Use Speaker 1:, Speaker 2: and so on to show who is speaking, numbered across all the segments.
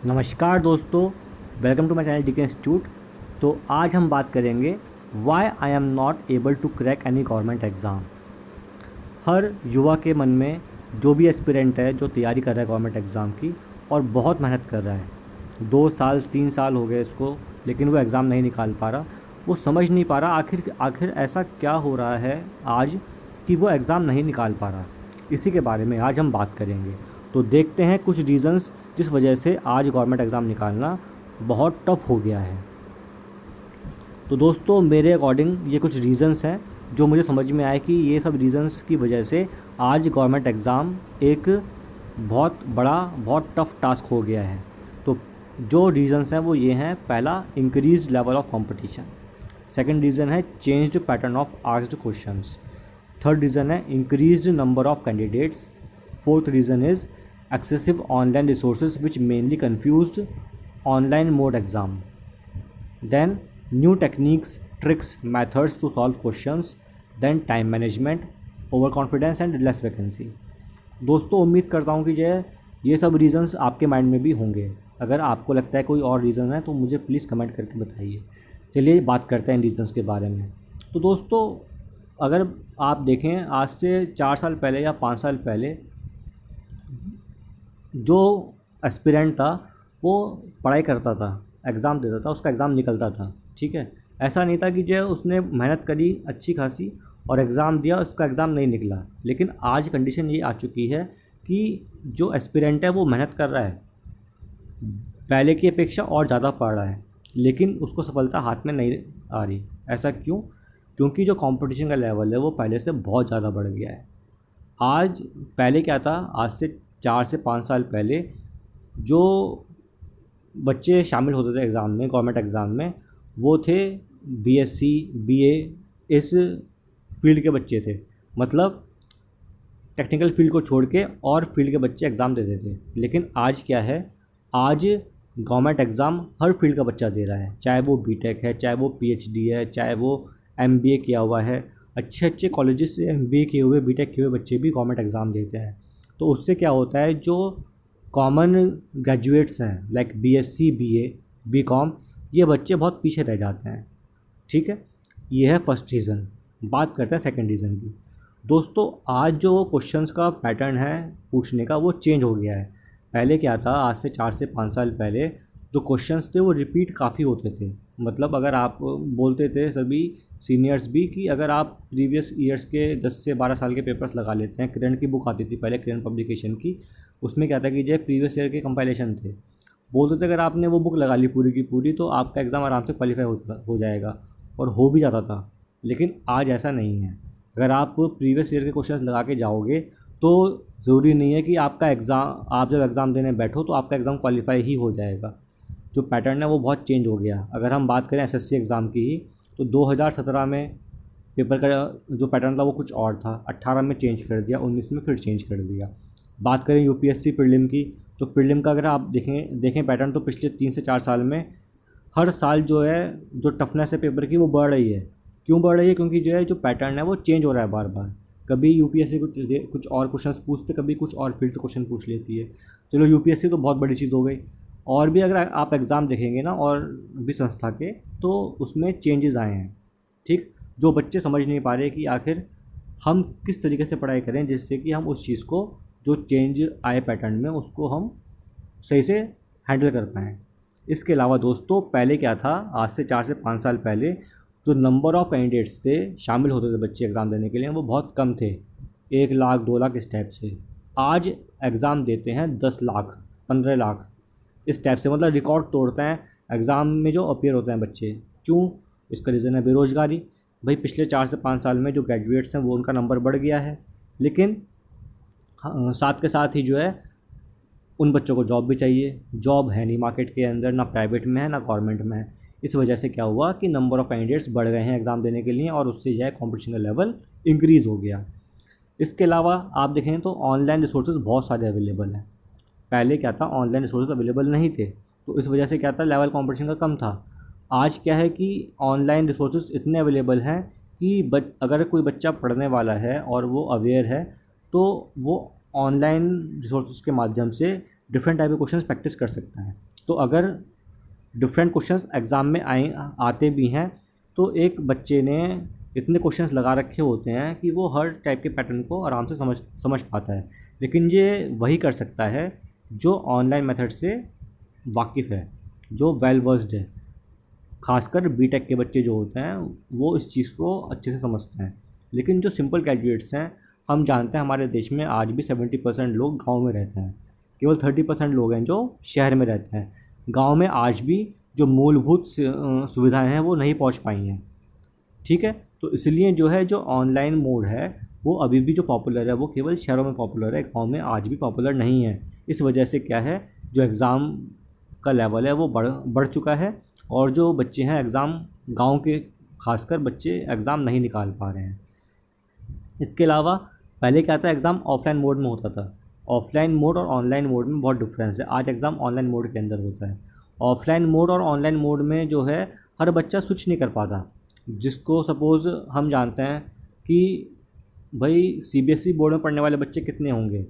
Speaker 1: नमस्कार दोस्तों, welcome to my channel DK institute. तो आज हम बात करेंगे why I am not able to crack any government exam. हर युवा के मन में जो भी एस्पिरेंट है जो तैयारी कर रहा है गवर्नमेंट एग्ज़ाम की और बहुत मेहनत कर रहा है, 2 साल 3 साल हो गए इसको, लेकिन वो एग्ज़ाम नहीं निकाल पा रहा। वो समझ नहीं पा रहा आखिर ऐसा क्या हो रहा है आज कि वो एग्ज़ाम नहीं निकाल पा रहा। इसी के बारे में आज हम बात करेंगे। तो देखते हैं कुछ रीज़न्स जिस वजह से आज गवर्नमेंट एग्ज़ाम निकालना बहुत टफ़ हो गया है। तो दोस्तों, मेरे अकॉर्डिंग ये कुछ रीज़न्स हैं जो मुझे समझ में आए कि ये सब रीज़न्स की वजह से आज गवर्नमेंट एग्ज़ाम एक बहुत टफ़ टास्क हो गया है। तो जो रीज़न्स हैं वो ये हैं: पहला, increase level of competition. Second reason है changed pattern of asked questions. Third reason है increased number of candidates. Fourth reason is excessive online resources which mainly confused online mode exam. Then new techniques, tricks, methods to solve questions. Then time management, overconfidence and less vacancy. दोस्तों, उम्मीद करता हूँ कि ये सब reasons आपके mind में भी होंगे। अगर आपको लगता है कोई और रीज़न है तो मुझे प्लीज़ कमेंट करके बताइए। चलिए बात करते हैं इन रीज़न्स के बारे में। तो दोस्तों, अगर आप देखें आज से 4 साल पहले या 5 साल पहले जो एस्पिरेंट था वो पढ़ाई करता था, एग्ज़ाम देता था, उसका एग्ज़ाम निकलता था। ठीक है, ऐसा नहीं था कि जो उसने मेहनत करी अच्छी खासी और एग्ज़ाम दिया, उसका एग्ज़ाम नहीं निकला। लेकिन आज कंडीशन ये आ चुकी है कि जो एस्पिरेंट है वो मेहनत कर रहा है, पहले की अपेक्षा और ज़्यादा पढ़ रहा है, लेकिन उसको सफलता हाथ में नहीं आ रही। ऐसा क्यों? क्योंकि जो कंपटीशन का लेवल है वो पहले से बहुत ज़्यादा बढ़ गया है। आज पहले क्या था, आज से 4 से 5 साल पहले जो बच्चे शामिल होते थे एग्ज़ाम में, गवर्नमेंट एग्ज़ाम में, वो थे बीएससी, बीए, इस फील्ड के बच्चे थे। मतलब टेक्निकल फील्ड को छोड़ के और फील्ड के बच्चे एग्ज़ाम देते थे। लेकिन आज क्या है, आज गवर्नमेंट एग्ज़ाम हर फील्ड का बच्चा दे रहा है, चाहे वो बीटेक है, चाहे वो पीएचडी है, चाहे वो एमबीए किया हुआ है। अच्छे अच्छे कॉलेजेस से एमबीए किए हुए, बीटेक किए हुए बच्चे भी गवर्नमेंट एग्ज़ाम देते हैं। तो उससे क्या होता है, जो कॉमन ग्रेजुएट्स हैं लाइक बीएससी, बीए, बीकॉम, ये बच्चे बहुत पीछे रह जाते हैं। ठीक है, ये है फर्स्ट रीज़न। बात करते हैं सेकंड रीज़न की। दोस्तों, आज जो क्वेश्चंस का पैटर्न है पूछने का वो चेंज हो गया है। पहले क्या था, आज से 4 से 5 साल पहले जो क्वेश्चंस थे वो रिपीट काफ़ी होते थे। मतलब अगर आप बोलते थे सभी सीनियर्स भी कि अगर आप प्रीवियस ईयर्स के 10 से 12 साल के पेपर्स लगा लेते हैं, किरण की बुक आती थी पहले, किरण पब्लिकेशन की, उसमें क्या था कि जो प्रीवियस ईयर के कंपाइलेशन थे, बोलते थे अगर आपने वो बुक लगा ली पूरी की पूरी तो आपका एग्ज़ाम आराम से क्वालिफाई हो जाएगा, और हो भी जाता था। लेकिन आज ऐसा नहीं है। अगर आप प्रीवियस ईयर के क्वेश्चन लगा के जाओगे तो ज़रूरी नहीं है कि आपका एग्ज़ाम, आप जब एग्ज़ाम देने बैठो तो आपका एग्ज़ाम क्वालिफाई ही हो जाएगा। जो पैटर्न है वो बहुत चेंज हो गया। अगर हम बात करें एसएससी एग्ज़ाम की ही, तो 2017 में पेपर का जो पैटर्न था वो कुछ और था, 18 में चेंज कर दिया, 19 में फिर चेंज कर दिया। बात करें यूपीएससी प्रीलिम की, तो प्रीलिम का अगर आप देखें पैटर्न, तो पिछले 3 से 4 साल में हर साल जो है जो टफनेस है पेपर की वो बढ़ रही है। क्यों बढ़ रही है? क्योंकि जो है जो पैटर्न है वो चेंज हो रहा है बार बार। कभी यूपीएससी कुछ और क्वेश्चंस पूछते, कभी कुछ और फील्ड से क्वेश्चन पूछ लेती है। चलो यूपीएससी तो बहुत बड़ी चीज़ हो गई, और भी अगर आप एग्ज़ाम देखेंगे ना और भी संस्था के, तो उसमें चेंजेस आए हैं। ठीक, जो बच्चे समझ नहीं पा रहे कि आखिर हम किस तरीके से पढ़ाई करें जिससे कि हम उस चीज़ को, जो चेंज आए पैटर्न में, उसको हम सही से हैंडल कर पाएँ। इसके अलावा दोस्तों, पहले क्या था, आज से 4 से 5 साल पहले जो नंबर ऑफ़ कैंडिडेट्स थे शामिल होते थे बच्चे एग्ज़ाम देने के लिए, वो बहुत कम थे, 1 लाख 2 लाख इस टाइप से। आज एग्ज़ाम देते हैं 10 लाख 15 लाख इस टाइप से, मतलब रिकॉर्ड तोड़ते हैं एग्ज़ाम में जो अपीयर होते हैं बच्चे। क्यों? इसका रीज़न है बेरोज़गारी। भाई पिछले 4 से 5 साल में जो ग्रेजुएट्स हैं वो उनका नंबर बढ़ गया है, लेकिन साथ के साथ ही जो है उन बच्चों को जॉब भी चाहिए। जॉब है नहीं मार्केट के अंदर, ना प्राइवेट में है ना गवर्नमेंट में है। इस वजह से क्या हुआ कि नंबर ऑफ़ कैंडिडेट्स बढ़ गए हैं एग्ज़ाम देने के लिए, और उससे जो है कॉम्पिटिशन का लेवल इंक्रीज़ हो गया। इसके अलावा आप देखें तो ऑनलाइन रिसोर्सेज बहुत सारे अवेलेबल हैं। पहले क्या था, ऑनलाइन रिसोर्सेज अवेलेबल नहीं थे, तो इस वजह से क्या था, लेवल कॉम्पिटिशन का कम था। आज क्या है कि ऑनलाइन रिसोर्सेज इतने अवेलेबल हैं कि अगर कोई बच्चा पढ़ने वाला है और वो अवेयर है, तो वो ऑनलाइन रिसोर्सेज के माध्यम से डिफरेंट टाइप के क्वेश्चंस प्रैक्टिस कर सकता है। तो अगर डिफरेंट क्वेश्चंस एग्ज़ाम में आते भी हैं तो एक बच्चे ने इतने क्वेश्चंस लगा रखे होते हैं कि वो हर टाइप के पैटर्न को आराम से समझ पाता है। लेकिन ये वही कर सकता है जो ऑनलाइन मेथड से वाकिफ़ है, जो वेल वर्स्ड है। खासकर बीटेक के बच्चे जो होते हैं वो इस चीज़ को अच्छे से समझते हैं। लेकिन जो सिंपल ग्रेजुएट्स हैं, हम जानते हैं हमारे देश में आज भी 70% लोग गांव में रहते हैं, केवल 30% लोग हैं जो शहर में रहते हैं। गांव में आज भी जो मूलभूत सुविधाएं हैं वो नहीं पहुंच पाई हैं। ठीक है, तो इसलिए जो है जो ऑनलाइन मोड है वो अभी भी जो पॉपुलर है वो केवल शहरों में पॉपुलर है, गाँव में आज भी पॉपुलर नहीं है। इस वजह से क्या है, जो एग्ज़ाम का लेवल है वो बढ़ चुका है और जो बच्चे हैं एग्ज़ाम, गांव के खासकर बच्चे एग्ज़ाम नहीं निकाल पा रहे हैं। इसके अलावा पहले क्या था, एग्ज़ाम ऑफलाइन मोड में होता था। ऑफलाइन मोड और ऑनलाइन मोड में बहुत डिफरेंस है। आज एग्ज़ाम ऑनलाइन मोड के अंदर होता है। ऑफलाइन मोड और ऑनलाइन मोड में जो है हर बच्चा स्विच नहीं कर पाता। जिसको सपोज़ हम जानते हैं कि भाई सीबीएसई बोर्ड में पढ़ने वाले बच्चे कितने होंगे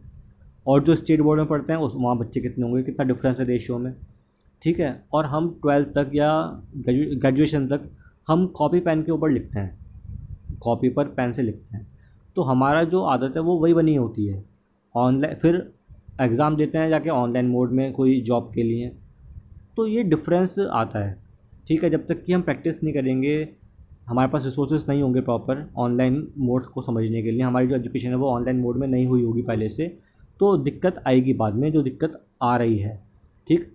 Speaker 1: और जो स्टेट बोर्ड में पढ़ते हैं उस वहाँ बच्चे कितने होंगे, कितना डिफरेंस है रेशियो में। ठीक है, और हम 12th तक या ग्रेजुएशन तक हम कॉपी पेन के ऊपर लिखते हैं, कॉपी पर पेन से लिखते हैं। तो हमारा जो आदत है वो वही बनी होती है। ऑनलाइन फिर एग्ज़ाम देते हैं जाके ऑनलाइन मोड में कोई जॉब के लिए, तो ये डिफरेंस आता है। ठीक है, जब तक कि हम प्रैक्टिस नहीं करेंगे, हमारे पास रिसोर्सेज नहीं होंगे प्रॉपर ऑनलाइन मोड्स को समझने के लिए, हमारी जो एजुकेशन है वो ऑनलाइन मोड में नहीं हुई होगी पहले से, तो दिक्कत आएगी बाद में, जो दिक्कत आ रही है। ठीक,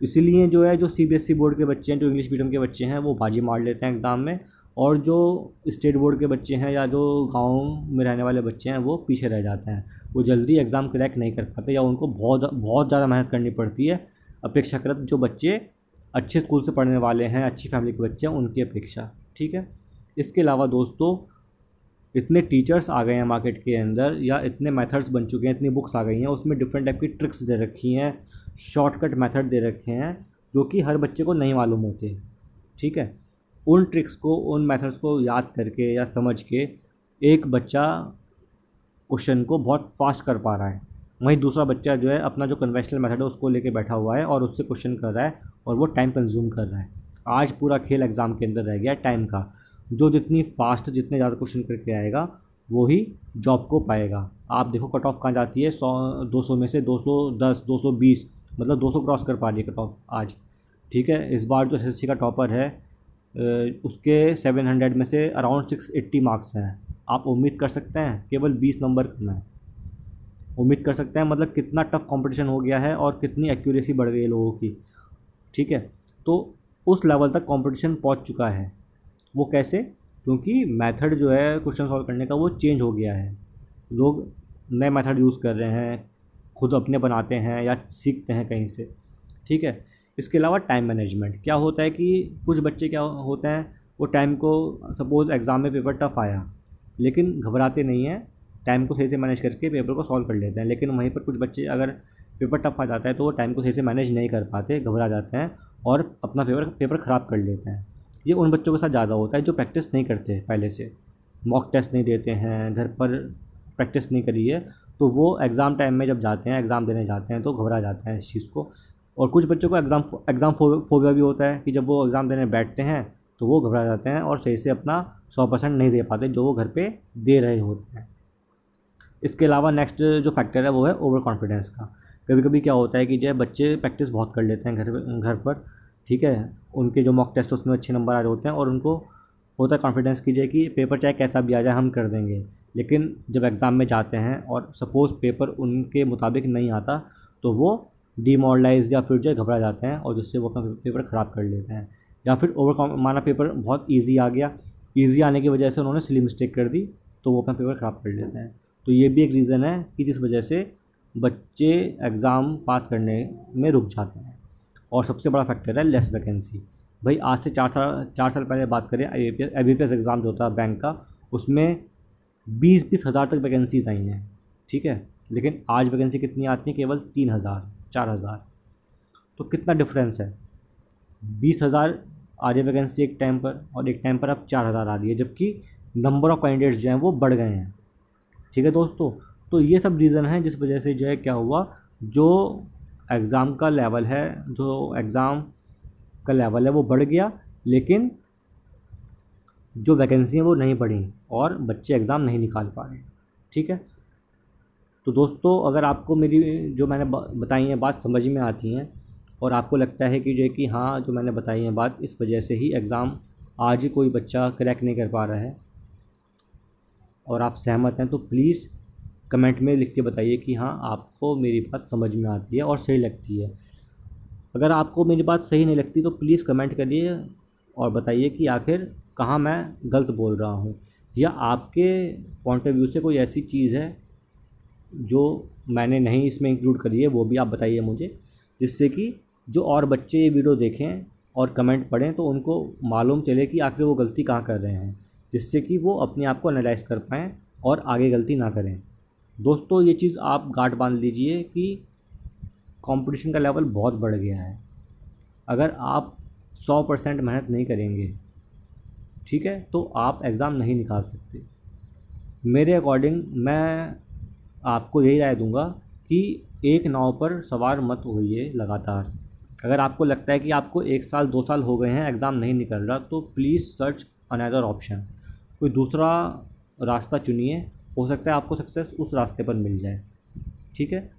Speaker 1: इसीलिए जो है जो सीबीएसई बोर्ड के बच्चे हैं, जो इंग्लिश मीडियम के बच्चे हैं वो बाजी मार लेते हैं एग्ज़ाम में, और जो स्टेट बोर्ड के बच्चे हैं या जो गाँव में रहने वाले बच्चे हैं वो पीछे रह जाते हैं। वो जल्दी एग्ज़ाम क्रैक नहीं कर पाते या उनको बहुत बहुत ज़्यादा मेहनत करनी पड़ती है अपेक्षाकृत जो बच्चे अच्छे स्कूल से पढ़ने वाले हैं, अच्छी फैमिली के बच्चे हैं, उनकी अपेक्षा। ठीक है, इसके अलावा दोस्तों इतने टीचर्स आ गए हैं मार्केट के अंदर, या इतने मेथड्स बन चुके हैं, इतनी बुक्स आ गई हैं, उसमें डिफरेंट टाइप की ट्रिक्स दे रखी हैं, शॉर्टकट मेथड दे रखे हैं जो कि हर बच्चे को नहीं मालूम होते। ठीक है, उन ट्रिक्स को, उन मेथड्स को याद करके या समझ के एक बच्चा क्वेश्चन को बहुत फास्ट कर पा रहा है, वहीं दूसरा बच्चा जो है अपना जो कन्वेंशनल मेथड है उसको लेके बैठा हुआ है और उससे क्वेश्चन कर रहा है और वो टाइम कंज्यूम कर रहा है। आज पूरा खेल एग्ज़ाम के अंदर रह गया है टाइम का। जो जितनी फास्ट, जितने ज़्यादा क्वेश्चन करके आएगा वो ही जॉब को पाएगा। आप देखो कट ऑफ कहाँ जाती है, 100-200 में से 210, 220, मतलब 200 क्रॉस कर पा रही है कट ऑफ आज। ठीक है, इस बार जो एसएससी का टॉपर है उसके 700 में से अराउंड 680 मार्क्स हैं। आप उम्मीद कर सकते हैं केवल 20 नंबर कम है। उम्मीद कर सकते हैं मतलब कितना टफ कंपटीशन हो गया है और कितनी एक्यूरेसी बढ़ गई है लोगों की। ठीक है, तो उस लेवल तक कंपटीशन पहुंच चुका है। वो कैसे? क्योंकि मेथड जो है क्वेश्चन सॉल्व करने का वो चेंज हो गया है। लोग नए मेथड यूज़ कर रहे हैं, खुद अपने बनाते हैं या सीखते हैं कहीं से। ठीक है, इसके अलावा टाइम मैनेजमेंट क्या होता है कि कुछ बच्चे क्या होते हैं, वो टाइम को, सपोज़ एग्ज़ाम में पेपर टफ आया लेकिन घबराते नहीं हैं, टाइम को सही से मैनेज करके पेपर को सॉल्व कर लेते हैं। लेकिन वहीं पर कुछ बच्चे अगर पेपर टफ आ जाता है तो वो टाइम को सही से मैनेज नहीं कर पाते, घबरा जाते हैं और अपना पेपर ख़राब कर लेते हैं। ये उन बच्चों के साथ ज़्यादा होता है जो प्रैक्टिस नहीं करते पहले से, मॉक टेस्ट नहीं देते हैं, घर पर प्रैक्टिस नहीं करी है, तो वो एग्ज़ाम टाइम में जब जाते हैं, एग्ज़ाम देने जाते हैं तो घबरा जाते हैं इस चीज़ को। और कुछ बच्चों को एग्ज़ाम फोबिया भी होता है कि जब वो एग्ज़ाम देने बैठते हैं तो वो घबरा जाते हैं और सही से अपना 100% नहीं दे पाते जो वो घर पे दे रहे होते हैं। इसके अलावा नेक्स्ट जो फैक्टर है वो है ओवर कॉन्फिडेंस का। कभी कभी क्या होता है कि जो बच्चे प्रैक्टिस बहुत कर लेते हैं घर पर, ठीक है, उनके जो मॉक टेस्ट उसमें अच्छे नंबर आ रहे होते हैं और उनको होता है कॉन्फिडेंस कीजिए कि पेपर चाहे कैसा भी आ जाए हम कर देंगे। लेकिन जब एग्ज़ाम में जाते हैं और सपोज़ पेपर उनके मुताबिक नहीं आता तो वो डीमोरलाइज या फिर जो घबरा जाते हैं और जिससे वो अपना पेपर ख़राब कर लेते हैं। या फिर माना पेपर बहुत ईजी आ गया, ईजी आने की वजह से उन्होंने सिली मिस्टेक कर दी तो वो अपना पेपर ख़राब कर लेते हैं। तो ये भी एक रीज़न है कि जिस वजह से बच्चे एग्ज़ाम पास करने में रुक जाते हैं। और सबसे बड़ा फैक्टर है लेस वैकेंसी। भाई आज से 4 साल पहले बात करें, IBPS एग्ज़ाम जो होता है बैंक का, उसमें 20-20 हज़ार तक वैकेंसीज आई हैं। ठीक है, लेकिन आज वैकेंसी कितनी आती है? केवल 3,000, 4,000। तो कितना डिफरेंस है? 20,000 आ रही है वैकेंसी एक टाइम पर और एक टाइम पर अब 4,000 आ रही है, जबकि नंबर ऑफ़ कैंडिडेट्स जो हैं वो बढ़ गए हैं। ठीक है दोस्तों, तो ये सब रीज़न हैं जिस वजह से जो है क्या हुआ, जो एग्ज़ाम का लेवल है, जो एग्ज़ाम का लेवल है वो बढ़ गया, लेकिन जो वैकेंसी हैं वो नहीं बढ़ी और बच्चे एग्ज़ाम नहीं निकाल पा रहे। ठीक है, तो दोस्तों अगर आपको मेरी जो मैंने बताई हैं बात समझ में आती हैं और आपको लगता है कि जो है कि हाँ जो मैंने बताई है बात इस वजह से ही एग्ज़ाम आज ही कोई बच्चा क्रैक नहीं कर पा रहा है और आप सहमत हैं, तो प्लीज़ कमेंट में लिख के बताइए कि हाँ आपको मेरी बात समझ में आती है और सही लगती है। अगर आपको मेरी बात सही नहीं लगती तो प्लीज़ कमेंट करिए और बताइए कि आखिर कहाँ मैं गलत बोल रहा हूँ, या आपके पॉइंट ऑफ व्यू से कोई ऐसी चीज़ है जो मैंने नहीं इसमें इंक्लूड करी है, वो भी आप बताइए मुझे, जिससे कि जो और बच्चे ये वीडियो देखें और कमेंट पढ़ें तो उनको मालूम चले कि आखिर वो गलती कहाँ कर रहे हैं, जिससे कि वो अपने आप को एनालाइज कर पाएँ और आगे गलती ना करें। दोस्तों ये चीज़ आप गांठ बांध लीजिए कि कंपटीशन का लेवल बहुत बढ़ गया है। अगर आप 100% मेहनत नहीं करेंगे, ठीक है, तो आप एग्ज़ाम नहीं निकाल सकते। मेरे अकॉर्डिंग मैं आपको यही राय दूंगा कि एक नाव पर सवार मत होइए लगातार। अगर आपको लगता है कि आपको 1 साल 2 साल हो गए हैं एग्ज़ाम नहीं निकल रहा, तो प्लीज़ सर्च अनदर ऑप्शन, कोई दूसरा रास्ता चुनिए, हो सकता है आपको सक्सेस उस रास्ते पर मिल जाए। ठीक है,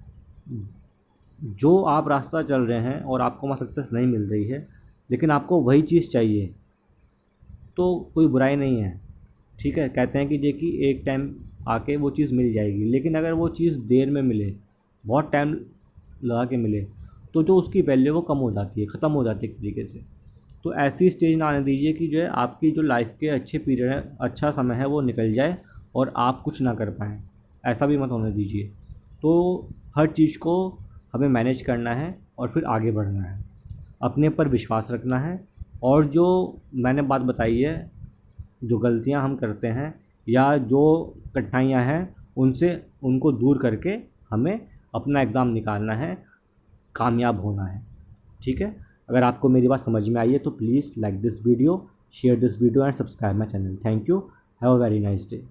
Speaker 1: जो आप रास्ता चल रहे हैं और आपको वहाँ सक्सेस नहीं मिल रही है लेकिन आपको वही चीज़ चाहिए, तो कोई बुराई नहीं है। ठीक है, कहते हैं कि देखिए एक टाइम आके वो चीज़ मिल जाएगी, लेकिन अगर वो चीज़ देर में मिले, बहुत टाइम लगा के मिले, तो जो उसकी वैल्यू वो कम हो जाती है, ख़त्म हो जाती है एक तरीके से। तो ऐसी स्टेज ना आने दीजिए कि जो है आपकी जो लाइफ के अच्छे पीरियड है, अच्छा समय है, वो निकल जाए और आप कुछ ना कर पाएँ, ऐसा भी मत होने दीजिए। तो हर चीज़ को हमें मैनेज करना है और फिर आगे बढ़ना है, अपने पर विश्वास रखना है, और जो मैंने बात बताई है, जो गलतियां हम करते हैं या जो कठिनाइयां हैं उनसे उनको दूर करके हमें अपना एग्ज़ाम निकालना है, कामयाब होना है। ठीक है, अगर आपको मेरी बात समझ में आई है तो please like this video, share this video and subscribe my channel. Thank you, have a very nice day.